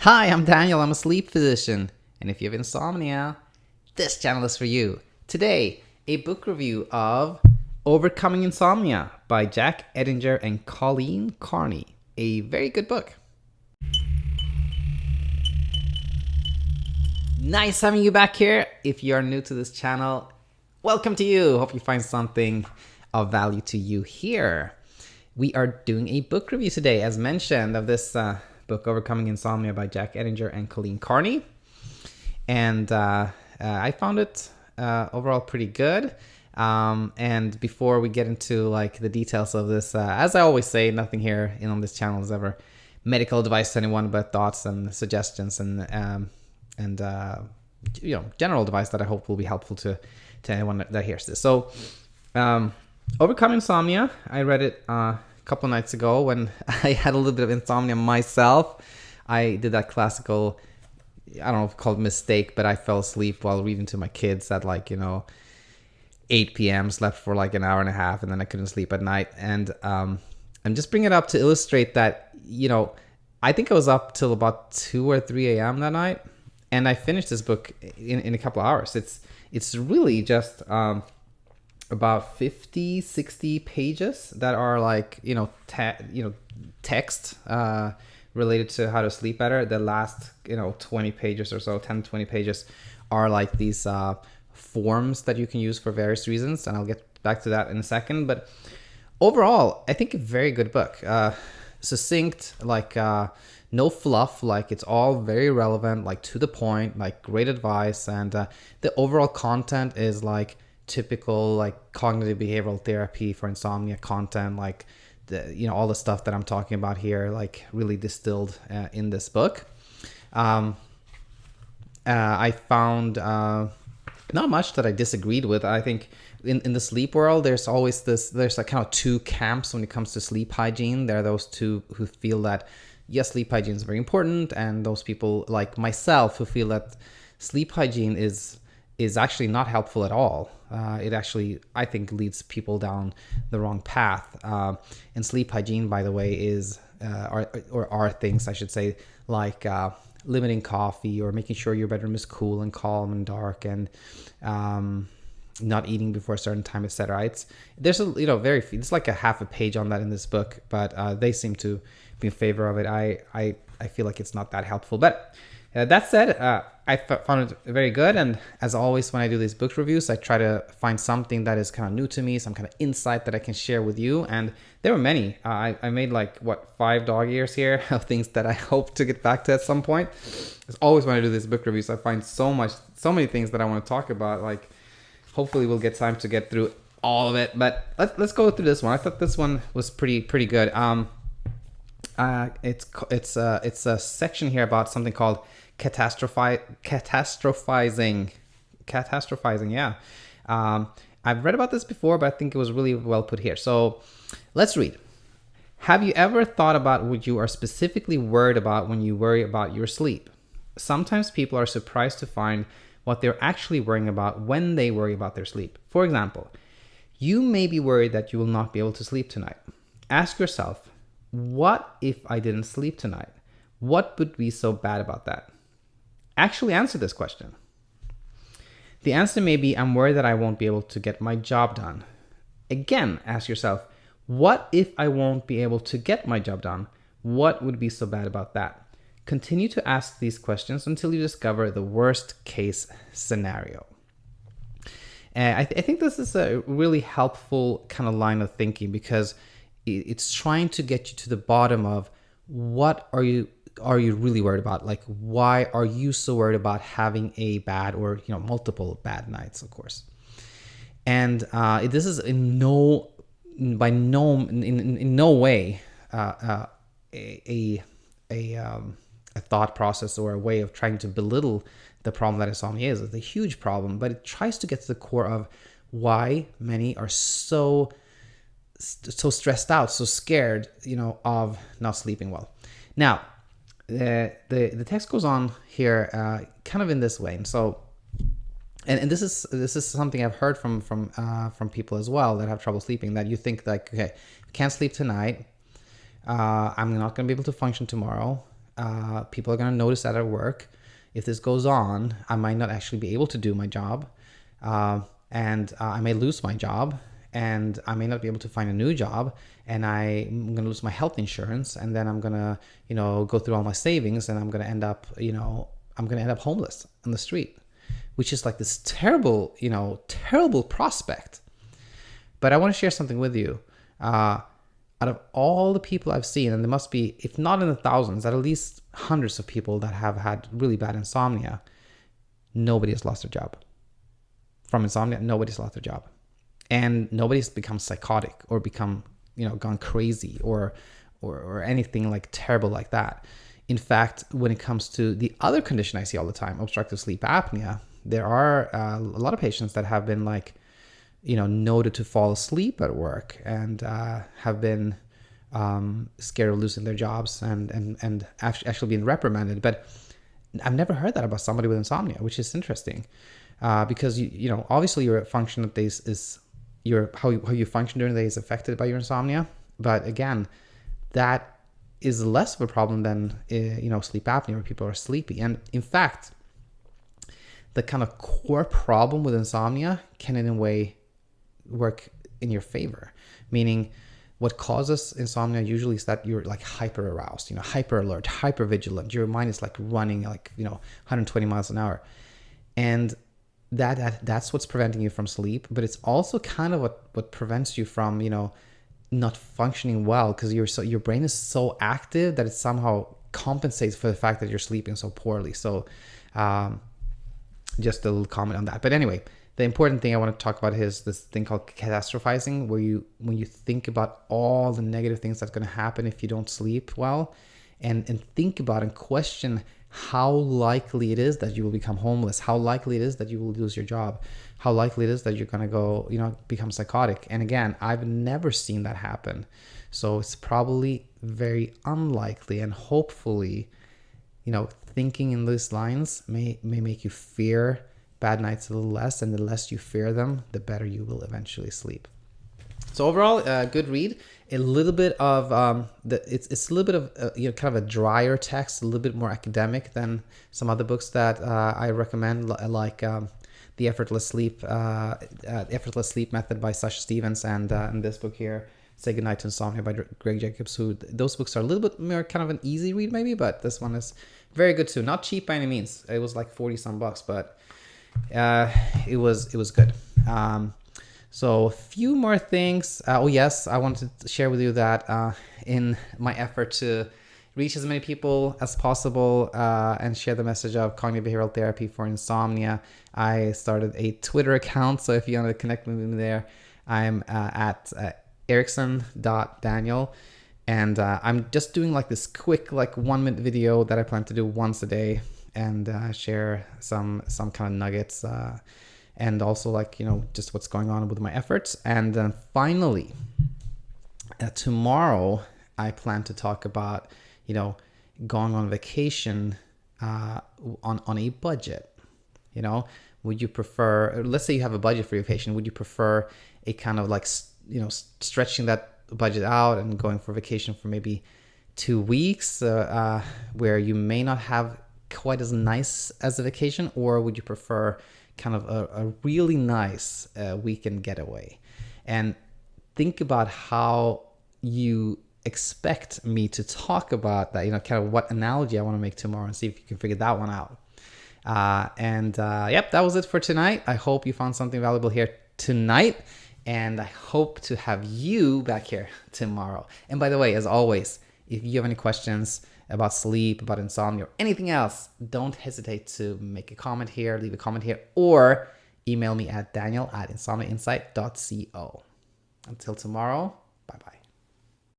Hi, I'm Daniel. I'm a sleep physician. And if you have insomnia, this channel is for you. Today, a book review of Overcoming Insomnia by Jack Edinger and Colleen Carney. A very good book. Nice having you back here. If you are new to this channel, welcome to you. Hope you find something of value to you here. We are doing a book review today, as mentioned, of this book, Overcoming Insomnia by Jack Edinger and Colleen Carney. And I found it overall pretty good. And before we get into like the details of this, as I always say, nothing here on this channel is ever medical advice to anyone, but thoughts and suggestions and general advice that I hope will be helpful to anyone that hears this. So Overcome Insomnia, I read it a couple nights ago when I had a little bit of insomnia myself. I did that classical, I don't know if it's called mistake, but I fell asleep while reading to my kids at 8 p.m., slept for like an hour and a half, and then I couldn't sleep at night. And I'm just bringing it up to illustrate that, I think I was up till about 2 or 3 a.m. that night. And I finished this book in a couple of hours. It's really just about 50, 60 pages that are text related to how to sleep better. The last 20 pages or so, 10, 20 pages are like these forms that you can use for various reasons. And I'll get back to that in a second. But overall, I think a very good book. Succinct, no fluff, it's all very relevant, to the point, great advice. And the overall content is typical cognitive behavioral therapy for insomnia content, all the stuff that I'm talking about here, really distilled in this book. I found not much that I disagreed with. I think in the sleep world, there's always there's kind of two camps when it comes to sleep hygiene. There are those two who feel that, yes, sleep hygiene is very important, and those people like myself who feel that sleep hygiene is actually not helpful at all. It actually, I think, leads people down the wrong path. And sleep hygiene, by the way, are things, I should say, limiting coffee or making sure your bedroom is cool and calm and dark, and not eating before a certain time, etc. There's it's like a half a page on that in this book, but they seem to be in favor of it. I feel like it's not that helpful, but that said, I found it very good. And as always, when I do these book reviews, I try to find something that is kind of new to me, some kind of insight that I can share with you. And there were many. I made 5 dog years here of things that I hope to get back to at some point. As always, when I do these book reviews, I find so many things that I want to talk about. Hopefully we'll get time to get through all of it, but let's go through this one. I thought this one was pretty good. It's a section here about something called catastrophizing. Yeah. I've read about this before, but I think it was really well put here. So let's read. Have you ever thought about what you are specifically worried about when you worry about your sleep? Sometimes people are surprised to find what they're actually worrying about when they worry about their sleep. For example, you may be worried that you will not be able to sleep tonight. Ask yourself, what if I didn't sleep tonight? What would be so bad about that? Actually answer this question. The answer may be, I'm worried that I won't be able to get my job done. Again, ask yourself, what if I won't be able to get my job done? What would be so bad about that? Continue to ask these questions until you discover the worst case scenario. I think this is a really helpful kind of line of thinking, because it's trying to get you to the bottom of what are you really worried about? Why are you so worried about having a bad or multiple bad nights, of course? And this is in no way a thought process or a way of trying to belittle the problem that insomnia is. It's a huge problem, but it tries to get to the core of why many are so stressed out, so scared, of not sleeping well. Now, the text goes on here, kind of in this way, and so, and this is something I've heard from people as well that have trouble sleeping. That you think okay, I can't sleep tonight, I'm not going to be able to function tomorrow. people are going to notice that at work. If this goes on, I might not actually be able to do my job, and I may lose my job, and I may not be able to find a new job, and I'm going to lose my health insurance, and then I'm going to, go through all my savings, and I'm going to end up, homeless on the street, which is like this terrible, terrible prospect. But I want to share something with you. Out of all the people I've seen, and there must be, if not in the thousands, at least hundreds of people that have had really bad insomnia, nobody has lost their job. From insomnia, nobody's lost their job. And nobody's become psychotic or become, gone crazy or anything like terrible like that. In fact, when it comes to the other condition I see all the time, obstructive sleep apnea, there are a lot of patients that have been noted to fall asleep at work and have been scared of losing their jobs and actually being reprimanded. But I've never heard that about somebody with insomnia, which is interesting, because obviously your function of days is how you function during the day is affected by your insomnia. But again, that is less of a problem than sleep apnea, where people are sleepy. And in fact, the kind of core problem with insomnia can in a way work in your favor, meaning what causes insomnia usually is that you're like hyper aroused, hyper alert, hyper vigilant. Your mind is like running 120 miles an hour, and that's what's preventing you from sleep. But it's also kind of what prevents you from not functioning well, because your brain is so active that it somehow compensates for the fact that you're sleeping so poorly. So just a little comment on that. But anyway, the important thing I want to talk about is this thing called catastrophizing, where when you think about all the negative things that's going to happen if you don't sleep well, and think about and question how likely it is that you will become homeless, how likely it is that you will lose your job, how likely it is that you're going to go, become psychotic. And again, I've never seen that happen. So it's probably very unlikely, and hopefully, thinking in these lines may make you fear bad nights a little less, and the less you fear them, the better you will eventually sleep. So overall, good read. A little bit of it's a little bit of kind of a drier text, a little bit more academic than some other books that I recommend, like the Effortless Sleep Method by Sasha Stevens, and this book here, Say Goodnight to Insomnia by Greg Jacobs. Those books are a little bit more kind of an easy read maybe, but this one is very good too. Not cheap by any means. It was like 40 some bucks, but it was good. So a few more things. Oh yes, I wanted to share with you that in my effort to reach as many people as possible and share the message of cognitive behavioral therapy for insomnia, I started a Twitter account. So if you want to connect with me there, I'm at erickson.daniel. And I'm just doing like this quick 1 minute video that I plan to do once a day, and share some kind of nuggets, and also just what's going on with my efforts. And then finally, tomorrow I plan to talk about going on vacation on a budget. Would you prefer, let's say you have a budget for your vacation, would you prefer a kind of stretching that budget out and going for vacation for maybe 2 weeks, where you may not have quite as nice as a vacation, or would you prefer kind of a really nice weekend getaway? And think about how you expect me to talk about that, kind of what analogy I want to make tomorrow, and see if you can figure that one out. Yep, that was it for tonight. I hope you found something valuable here tonight, and I hope to have you back here tomorrow. And by the way, as always, if you have any questions about sleep, about insomnia, or anything else, don't hesitate to make a comment here, leave a comment here, or email me at daniel@insomniainsight.co. Until tomorrow, bye-bye.